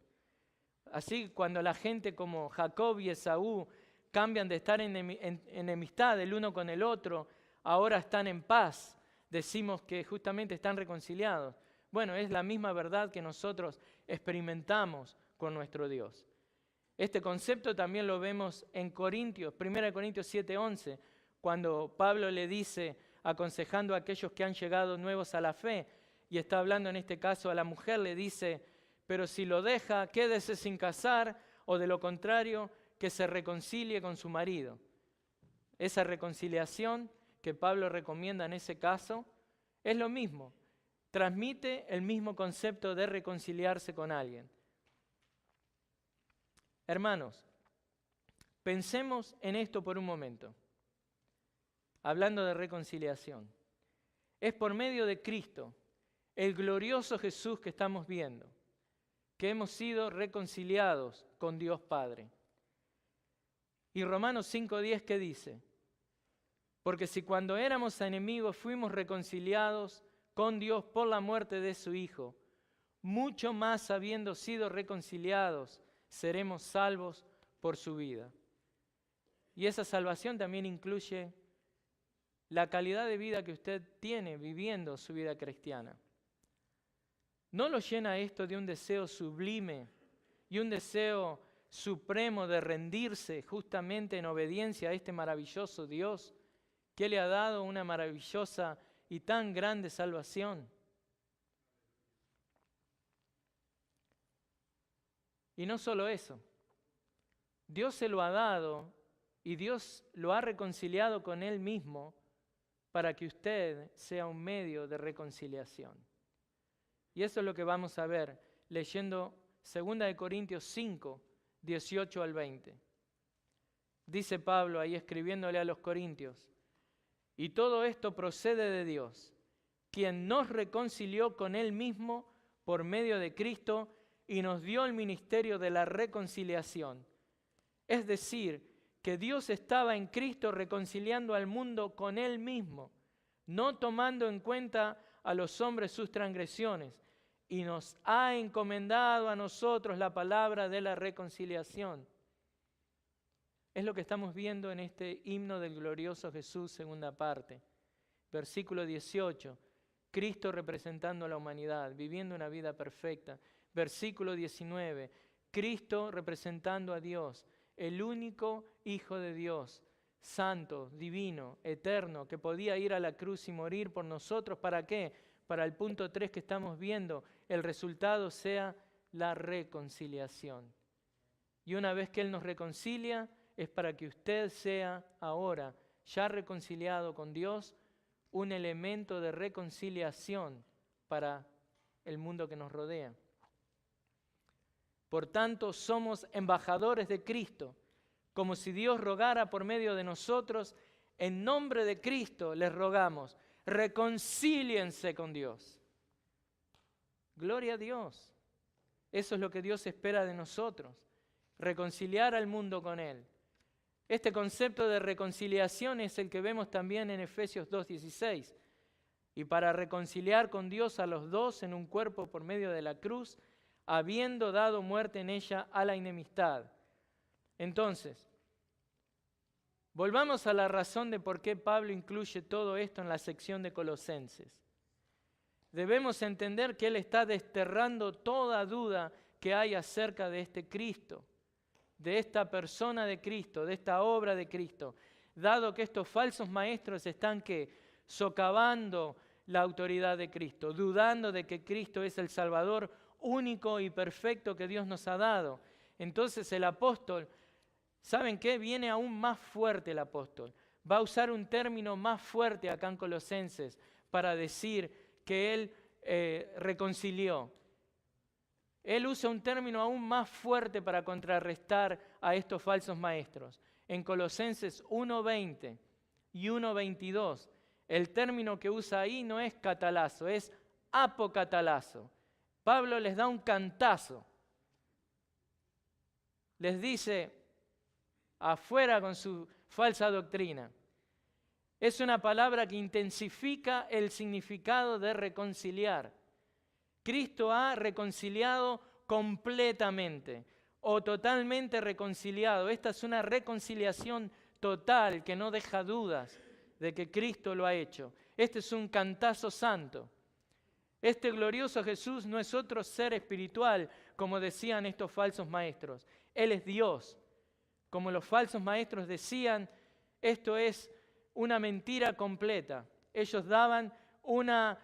Así, cuando la gente como Jacob y Esaú cambian de estar en enemistad el uno con el otro, ahora están en paz, decimos que justamente están reconciliados. Bueno, es la misma verdad que nosotros experimentamos con nuestro Dios. Este concepto también lo vemos en Corintios, 1 Corintios 7:11, cuando Pablo le dice, aconsejando a aquellos que han llegado nuevos a la fe, y está hablando en este caso a la mujer, le dice, pero si lo deja, quédese sin casar, o de lo contrario, que se reconcilie con su marido. Esa reconciliación que Pablo recomienda en ese caso es lo mismo, transmite el mismo concepto de reconciliarse con alguien. Hermanos, pensemos en esto por un momento, hablando de reconciliación. Es por medio de Cristo, el glorioso Jesús que estamos viendo, que hemos sido reconciliados con Dios Padre. Y Romanos 5:10, ¿qué dice? Porque si cuando éramos enemigos fuimos reconciliados con Dios por la muerte de su Hijo, mucho más habiendo sido reconciliados, seremos salvos por su vida. Y esa salvación también incluye la calidad de vida que usted tiene viviendo su vida cristiana. ¿No lo llena esto de un deseo sublime y un deseo supremo de rendirse justamente en obediencia a este maravilloso Dios que le ha dado una maravillosa y tan grande salvación? Y no solo eso, Dios se lo ha dado y Dios lo ha reconciliado con Él mismo para que usted sea un medio de reconciliación. Y eso es lo que vamos a ver leyendo 2 Corintios 5, 18 al 20. Dice Pablo ahí escribiéndole a los corintios, y todo esto procede de Dios, quien nos reconcilió con Él mismo por medio de Cristo y nos dio el ministerio de la reconciliación. Es decir, que Dios estaba en Cristo reconciliando al mundo con Él mismo, no tomando en cuenta a los hombres sus transgresiones, y nos ha encomendado a nosotros la palabra de la reconciliación. Es lo que estamos viendo en este himno del glorioso Jesús, segunda parte. Versículo 18, Cristo representando a la humanidad, viviendo una vida perfecta. Versículo 19, Cristo representando a Dios, el único Hijo de Dios, santo, divino, eterno, que podía ir a la cruz y morir por nosotros. ¿Para qué? Para el punto 3 que estamos viendo, el resultado sea la reconciliación. Y una vez que Él nos reconcilia, es para que usted sea ahora, ya reconciliado con Dios, un elemento de reconciliación para el mundo que nos rodea. Por tanto, somos embajadores de Cristo, como si Dios rogara por medio de nosotros. En nombre de Cristo les rogamos, reconcíliense con Dios. Gloria a Dios. Eso es lo que Dios espera de nosotros, reconciliar al mundo con Él. Este concepto de reconciliación es el que vemos también en Efesios 2:16. Y para reconciliar con Dios a los dos en un cuerpo por medio de la cruz, habiendo dado muerte en ella a la enemistad. Entonces, Volvamos a la razón de por qué Pablo incluye todo esto en la sección de Colosenses. Debemos entender que él está desterrando toda duda que hay acerca de este Cristo, de esta persona de Cristo, de esta obra de Cristo, dado que estos falsos maestros están socavando la autoridad de Cristo, dudando de que Cristo es el Salvador único y perfecto que Dios nos ha dado. Entonces el apóstol, ¿saben qué? Viene aún más fuerte el apóstol. Va a usar un término más fuerte acá en Colosenses para decir que él reconcilió. Él usa un término aún más fuerte para contrarrestar a estos falsos maestros. En Colosenses 1:20 y 1:22, el término que usa ahí no es catalazo, es apocatalazo. Pablo les da un cantazo. Les dice, afuera con su falsa doctrina. Es una palabra que intensifica el significado de reconciliar. Cristo ha reconciliado completamente o totalmente reconciliado. Esta es una reconciliación total que no deja dudas de que Cristo lo ha hecho. Este es un cantazo santo. Este glorioso Jesús no es otro ser espiritual, como decían estos falsos maestros. Él es Dios. Como los falsos maestros decían, esto es una mentira completa. Ellos daban una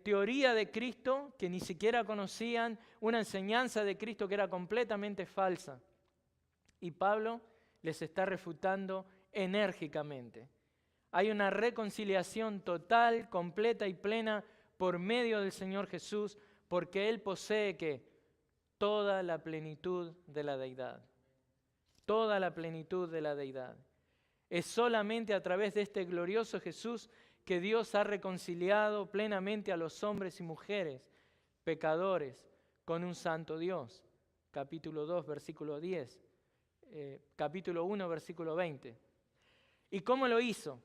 teoría de Cristo que ni siquiera conocían, una enseñanza de Cristo que era completamente falsa. Y Pablo les está refutando enérgicamente. Hay una reconciliación total, completa y plena por medio del Señor Jesús, porque Él posee ¿qué? Toda la plenitud de la deidad. Toda la plenitud de la deidad. Es solamente a través de este glorioso Jesús que Dios ha reconciliado plenamente a los hombres y mujeres, pecadores, con un santo Dios. Capítulo 2, versículo 10. Capítulo 1, versículo 20. ¿Y cómo lo hizo?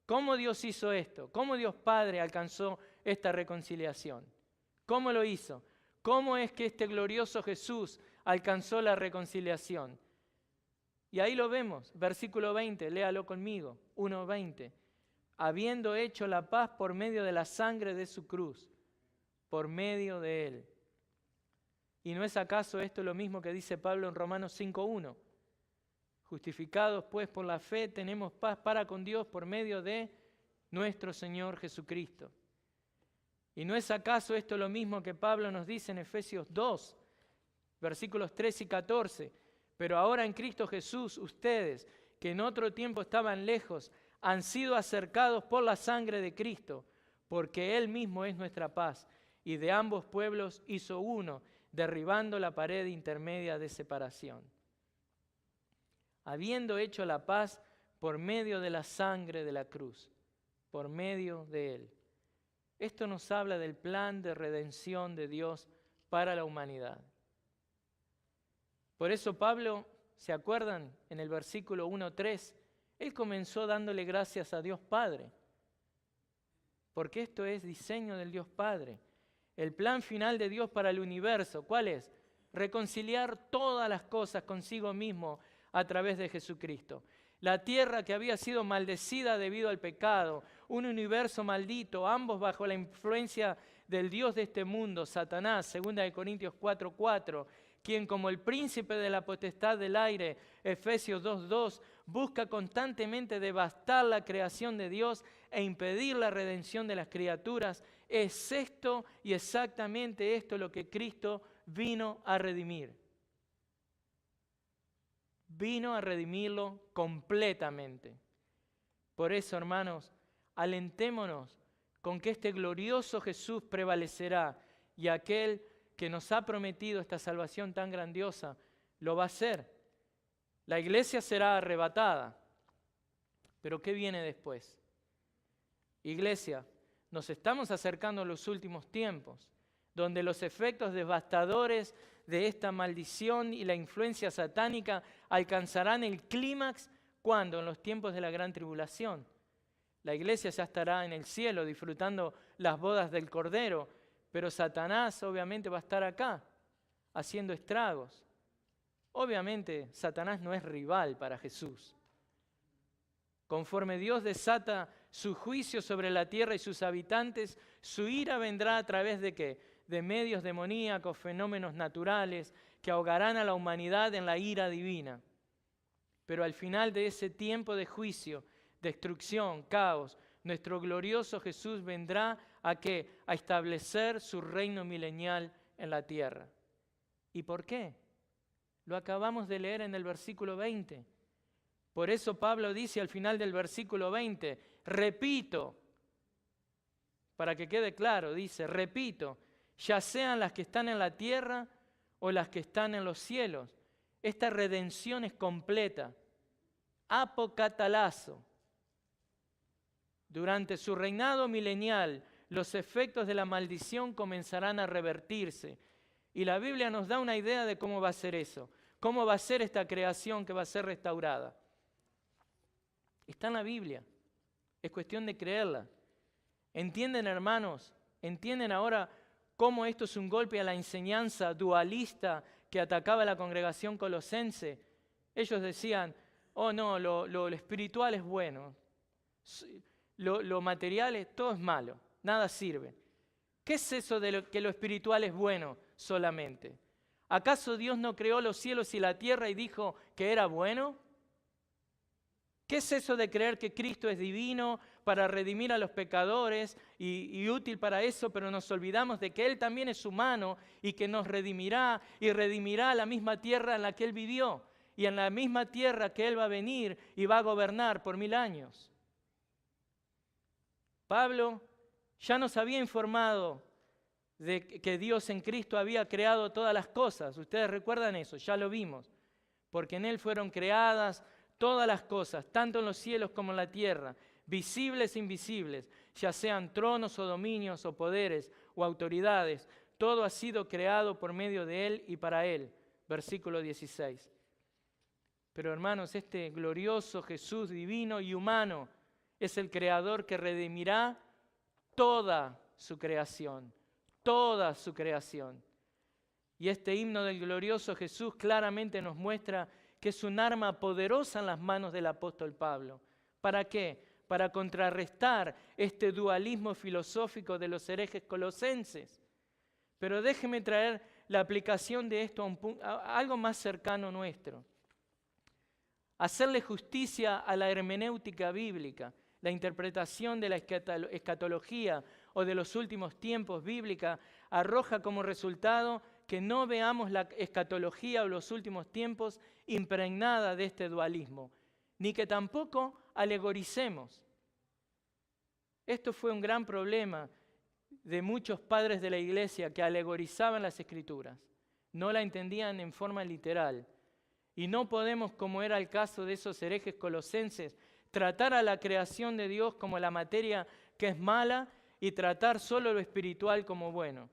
¿Cómo Dios hizo esto? ¿Cómo Dios Padre alcanzó esta reconciliación? ¿Cómo lo hizo? ¿Cómo es que este glorioso Jesús alcanzó la reconciliación? Y ahí lo vemos, versículo 20, léalo conmigo, 1:20. Habiendo hecho la paz por medio de la sangre de su cruz, por medio de Él. ¿Y no es acaso esto lo mismo que dice Pablo en Romanos 5:1? Justificados pues por la fe tenemos paz para con Dios por medio de nuestro Señor Jesucristo. ¿Y no es acaso esto lo mismo que Pablo nos dice en Efesios 2, versículos 13 y 14? Pero ahora en Cristo Jesús, ustedes, que en otro tiempo estaban lejos, han sido acercados por la sangre de Cristo, porque Él mismo es nuestra paz, y de ambos pueblos hizo uno, derribando la pared intermedia de separación. Habiendo hecho la paz por medio de la sangre de la cruz, por medio de Él. Esto nos habla del plan de redención de Dios para la humanidad. Por eso Pablo, ¿se acuerdan? En el versículo 1:3, él comenzó dándole gracias a Dios Padre, porque esto es diseño del Dios Padre. El plan final de Dios para el universo, ¿cuál es? Reconciliar todas las cosas consigo mismo a través de Jesucristo. La tierra que había sido maldecida debido al pecado, un universo maldito, ambos bajo la influencia del Dios de este mundo, Satanás, 2 Corintios 4:4, quien como el príncipe de la potestad del aire, Efesios 2:2, busca constantemente devastar la creación de Dios e impedir la redención de las criaturas. Es esto y exactamente esto lo que Cristo vino a redimir. Vino a redimirlo completamente. Por eso, hermanos, alentémonos con que este glorioso Jesús prevalecerá y aquel que nos ha prometido esta salvación tan grandiosa lo va a hacer. La iglesia será arrebatada. Pero ¿qué viene después? Iglesia, nos estamos acercando a los últimos tiempos, donde los efectos devastadores de esta maldición y la influencia satánica alcanzarán el clímax, ¿cuándo? En los tiempos de la gran tribulación. La iglesia ya estará en el cielo disfrutando las bodas del Cordero, pero Satanás obviamente va a estar acá, haciendo estragos. Obviamente Satanás no es rival para Jesús. Conforme Dios desata su juicio sobre la tierra y sus habitantes, su ira vendrá a través de ¿qué? De medios demoníacos, fenómenos naturales, que ahogarán a la humanidad en la ira divina. Pero al final de ese tiempo de juicio, destrucción, caos, nuestro glorioso Jesús vendrá ¿a qué? A establecer su reino milenial en la tierra. ¿Y por qué? Lo acabamos de leer en el versículo 20. Por eso Pablo dice al final del versículo 20, repito, para que quede claro, dice, repito, ya sean las que están en la tierra o las que están en los cielos. Esta redención es completa, apocatalazo. Durante su reinado milenial, los efectos de la maldición comenzarán a revertirse. Y la Biblia nos da una idea de cómo va a ser eso, cómo va a ser esta creación que va a ser restaurada. Está en la Biblia, es cuestión de creerla. ¿Entienden, hermanos? ¿Entienden ahora cómo esto es un golpe a la enseñanza dualista que atacaba a la congregación colosense? Ellos decían, oh no, lo espiritual es bueno, lo material todo es malo, nada sirve. ¿Qué es eso de que lo espiritual es bueno solamente? ¿Acaso Dios no creó los cielos y la tierra y dijo que era bueno? ¿Qué es eso de creer que Cristo es divino para redimir a los pecadores y útil para eso, pero nos olvidamos de que Él también es humano y que nos redimirá y redimirá la misma tierra en la que Él vivió y en la misma tierra que Él va a venir y va a gobernar por 1000 años? Pablo ya nos había informado de que Dios en Cristo había creado todas las cosas. Ustedes recuerdan eso, ya lo vimos. Porque en Él fueron creadas todas las cosas, tanto en los cielos como en la tierra, visibles e invisibles, ya sean tronos o dominios o poderes o autoridades. Todo ha sido creado por medio de Él y para Él. Versículo 16. Pero hermanos, este glorioso Jesús divino y humano es el Creador que redimirá toda su creación, toda su creación. Y este himno del glorioso Jesús claramente nos muestra que es un arma poderosa en las manos del apóstol Pablo. ¿Para qué? Para contrarrestar este dualismo filosófico de los herejes colosenses. Pero déjeme traer la aplicación de esto a algo más cercano nuestro. Hacerle justicia a la hermenéutica bíblica, la interpretación de la escatología o de los últimos tiempos bíblica arroja como resultado que no veamos la escatología o los últimos tiempos impregnada de este dualismo, ni que tampoco alegoricemos. Esto fue un gran problema de muchos padres de la iglesia que alegorizaban las Escrituras, no la entendían en forma literal. Y no podemos, como era el caso de esos herejes colosenses, tratar a la creación de Dios como la materia que es mala y tratar solo lo espiritual como bueno.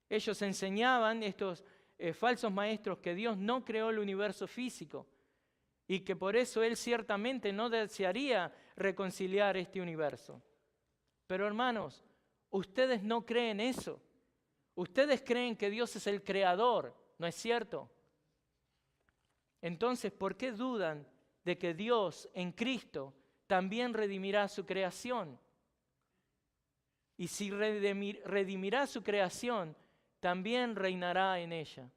Ellos enseñaban, estos falsos maestros, que Dios no creó el universo físico y que por eso Él ciertamente no desearía reconciliar este universo. Pero hermanos, ustedes no creen eso. Ustedes creen que Dios es el creador, ¿no es cierto? Entonces, ¿por qué dudan de que Dios en Cristo también redimirá su creación? Y si redimirá su creación, también reinará en ella.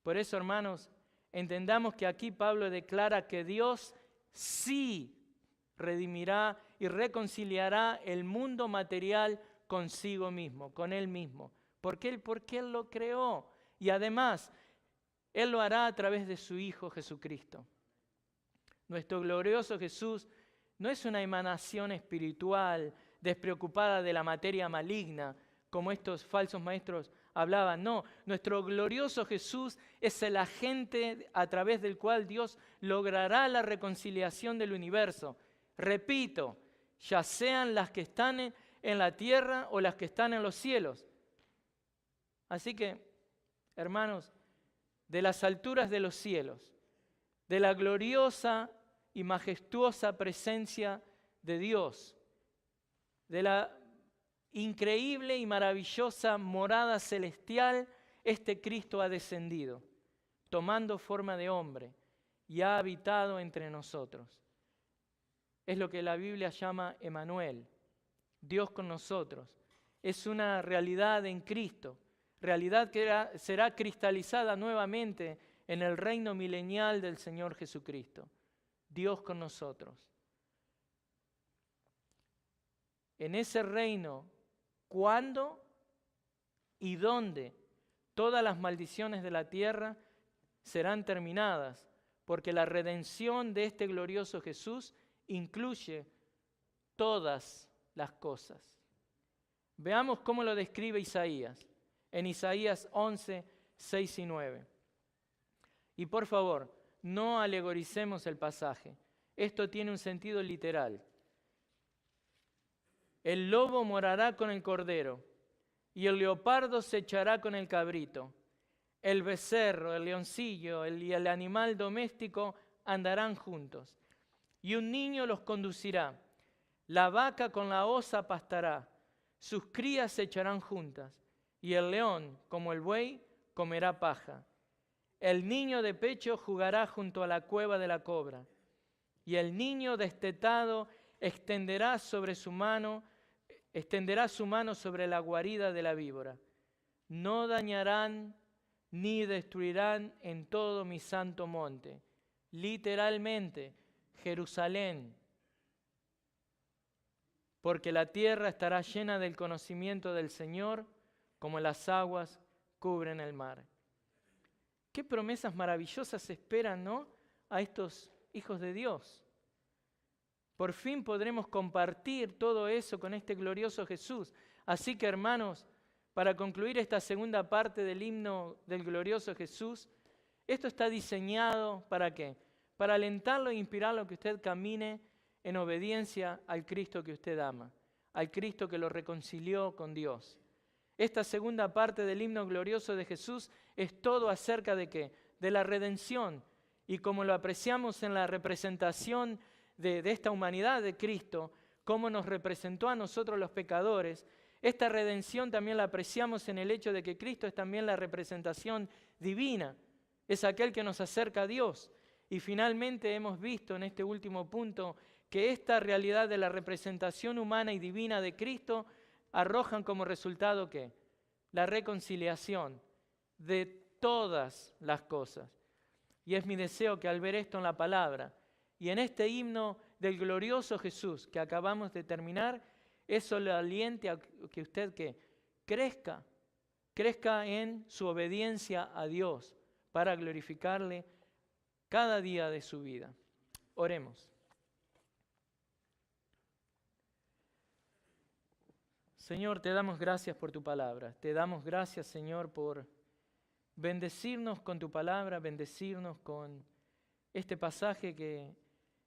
Por eso, hermanos, entendamos que aquí Pablo declara que Dios sí redimirá y reconciliará el mundo material consigo mismo, con Él mismo. ¿Por qué? Porque Él lo creó. Y además, Él lo hará a través de su Hijo Jesucristo. Nuestro glorioso Jesús no es una emanación espiritual despreocupada de la materia maligna, como estos falsos maestros hablaban. No, nuestro glorioso Jesús es el agente a través del cual Dios logrará la reconciliación del universo. Repito, ya sean las que están en la tierra o las que están en los cielos. Así que, hermanos, de las alturas de los cielos, de la gloriosa y majestuosa presencia de Dios, de la increíble y maravillosa morada celestial, este Cristo ha descendido, tomando forma de hombre, y ha habitado entre nosotros. es lo que la Biblia llama Emmanuel, Dios con nosotros. Es una realidad en Cristo, realidad que será cristalizada nuevamente en el reino milenial del Señor Jesucristo. Dios con nosotros. En ese reino, ¿cuándo y dónde todas las maldiciones de la tierra serán terminadas? Porque la redención de este glorioso Jesús incluye todas las cosas. Veamos cómo lo describe Isaías, en Isaías 11, 6 y 9. Y por favor, no alegoricemos el pasaje. Esto tiene un sentido literal. El lobo morará con el cordero, y el leopardo se echará con el cabrito. El becerro, el leoncillo y el animal doméstico andarán juntos, y un niño los conducirá. La vaca con la osa pastará, sus crías se echarán juntas, y el león, como el buey, comerá paja. El niño de pecho jugará junto a la cueva de la cobra, y el niño destetado extenderá su mano sobre la guarida de la víbora. No dañarán ni destruirán en todo mi santo monte. Literalmente, Jerusalén. Porque la tierra estará llena del conocimiento del Señor, como las aguas cubren el mar. Qué promesas maravillosas esperan, ¿no?, a estos hijos de Dios. Por fin podremos compartir todo eso con este glorioso Jesús. Así que, hermanos, para concluir esta segunda parte del himno del glorioso Jesús, esto está diseñado ¿para qué? Para alentarlo e inspirarlo a que usted camine en obediencia al Cristo que usted ama, al Cristo que lo reconcilió con Dios. Esta segunda parte del himno glorioso de Jesús es todo acerca de ¿qué? De la redención. Y como lo apreciamos en la representación de esta humanidad de Cristo, cómo nos representó a nosotros los pecadores, esta redención también la apreciamos en el hecho de que Cristo es también la representación divina, es aquel que nos acerca a Dios. Y finalmente hemos visto en este último punto que esta realidad de la representación humana y divina de Cristo arrojan como resultado ¿qué? La reconciliación de todas las cosas. Y es mi deseo que al ver esto en la palabra y en este himno del glorioso Jesús que acabamos de terminar, eso le aliente a que usted ¿qué? Crezca en su obediencia a Dios para glorificarle cada día de su vida. Oremos. Señor, te damos gracias por tu palabra. Te damos gracias, Señor, por bendecirnos con tu palabra, bendecirnos con este pasaje que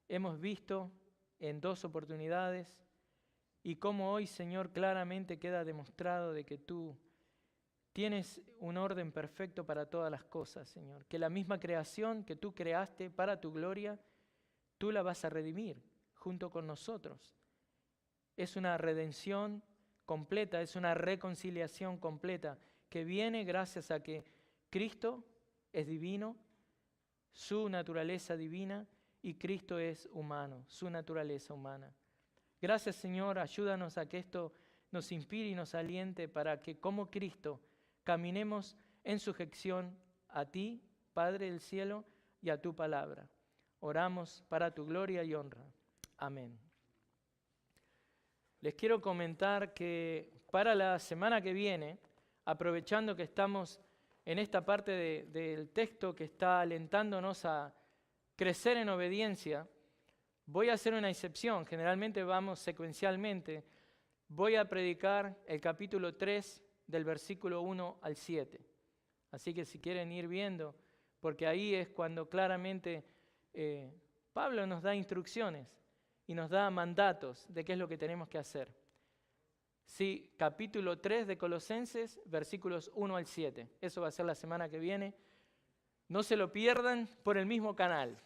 hemos visto en 2 oportunidades y cómo hoy, Señor, claramente queda demostrado de que tú tienes un orden perfecto para todas las cosas, Señor. Que la misma creación que tú creaste para tu gloria, tú la vas a redimir junto con nosotros. Es una redención completa, es una reconciliación completa que viene gracias a que Cristo es divino, su naturaleza divina, y Cristo es humano, su naturaleza humana. Gracias, Señor, ayúdanos a que esto nos inspire y nos aliente para que como Cristo caminemos en sujeción a ti, Padre del cielo, y a tu palabra. Oramos para tu gloria y honra. Amén. Les quiero comentar que para la semana que viene, aprovechando que estamos en esta parte del texto que está alentándonos a crecer en obediencia, voy a hacer una excepción. Generalmente vamos secuencialmente. Voy a predicar el capítulo 3 del versículo 1 al 7. Así que si quieren ir viendo, porque ahí es cuando claramente Pablo nos da instrucciones y nos da mandatos de qué es lo que tenemos que hacer. Sí, capítulo 3 de Colosenses, versículos 1 al 7. Eso va a ser la semana que viene. No se lo pierdan por el mismo canal.